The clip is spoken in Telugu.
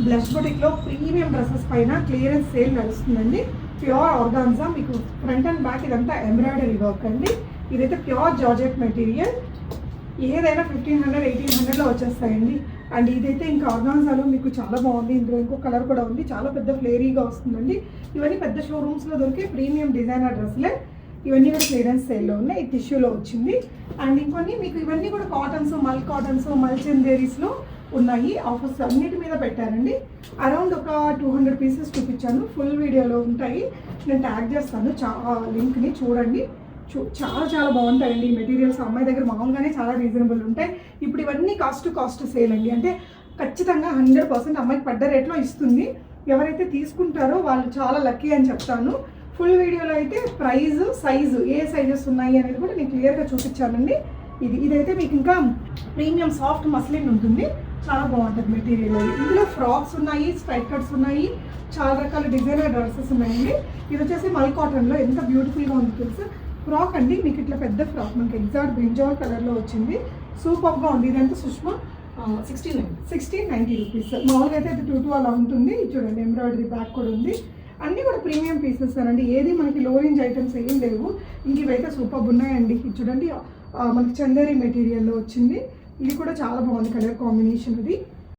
బ్లష్ బొటిక్లో ప్రీమియం డ్రెస్సెస్ పైన క్లియరెన్స్ సేల్ నడుస్తుందండి. ప్యూర్ ఆర్గాన్జా, మీకు ఫ్రంట్ అండ్ బ్యాక్ ఇదంతా ఎంబ్రాయిడరీ వర్క్ అండి. ఇదైతే ప్యూర్ జార్జెట్ మెటీరియల్, ఏదైనా 1500 1800లో వచ్చేస్తాయండి. అండ్ ఇదైతే ఇంకా ఆర్గాన్జాలో మీకు చాలా బాగుంది. ఇందులో ఇంకో కలర్ కూడా ఉంది, చాలా పెద్ద ఫ్లేరీగా వస్తుందండి. ఇవన్నీ పెద్ద షోరూమ్స్లో దొరికే ప్రీమియం డిజైనర్ డ్రెస్లే. ఇవన్నీ కూడా క్లియరెన్స్ సేల్లో ఉన్నాయి. ఈ టిష్యూలో వచ్చింది. అండ్ ఇంకొన్ని మీకు ఇవన్నీ కూడా కాటన్స్, మల్ కాటన్స్, మల్ చందేరీస్లో ఉన్నాయి. ఆఫర్స్ అన్నిటి మీద పెట్టారండి. అరౌండ్ ఒక 200 పీసెస్ చూపించాను, ఫుల్ వీడియోలో ఉంటాయి. నేను ట్యాగ్ చేస్తాను లింక్ని, చూడండి. చాలా చాలా బాగుంటాయండి ఈ మెటీరియల్స్. అమ్మాయి దగ్గర మామూలుగానే చాలా రీజనబుల్ ఉంటాయి. ఇప్పుడు ఇవన్నీ కాస్ట్ టు కాస్ట్ సేల్ అండి. అంటే ఖచ్చితంగా 100% అమ్మాయికి పడ్డ రేట్లో ఇస్తుంది. ఎవరైతే తీసుకుంటారో వాళ్ళు చాలా లక్కీ అని చెప్తాను. ఫుల్ వీడియోలో అయితే ప్రైస్, సైజు, ఏ సైజెస్ ఉన్నాయి అనేది కూడా నేను క్లియర్గా చూపించానండి. ఇదైతే మీకు ఇంకా ప్రీమియం సాఫ్ట్ మస్లిన్ ఉంటుంది, చాలా బాగుంటుంది మెటీరియల్. ఇందులో ఫ్రాక్స్ ఉన్నాయి, స్ట్రైట్ కట్స్ ఉన్నాయి, చాలా రకాల డిజైనర్ డ్రెస్సెస్ ఉన్నాయండి. ఇది వచ్చేసి మల్ కాటన్లో ఎంత బ్యూటిఫుల్గా ఉంది తెలుసా. ఫ్రాక్ అండి, మీకు ఇట్లా పెద్ద ఫ్రాక్ మనకి ఎగ్జాక్ట్ బ్రింజాల్ కలర్లో వచ్చింది. సూపర్గా ఉంది. ఇదంతా సుష్మా 1690 రూపీస్. మామూలుగా అయితే 22 అలా ఉంటుంది. చూడండి ఎంబ్రాయిడరీ బ్యాక్ కూడా ఉంది. అన్నీ కూడా ప్రీమియం పీసెస్ అండి. ఏది మనకి లో రేంజ్ ఐటమ్స్ ఏం లేవు. ఇంక ఇవైతే సూపర్ ఉన్నాయండి. ఇది చూడండి మనకి చందేరి మెటీరియల్లో వచ్చింది. ఇది కూడా చాలా బాగుంది కలర్ కాంబినేషన్. ఇది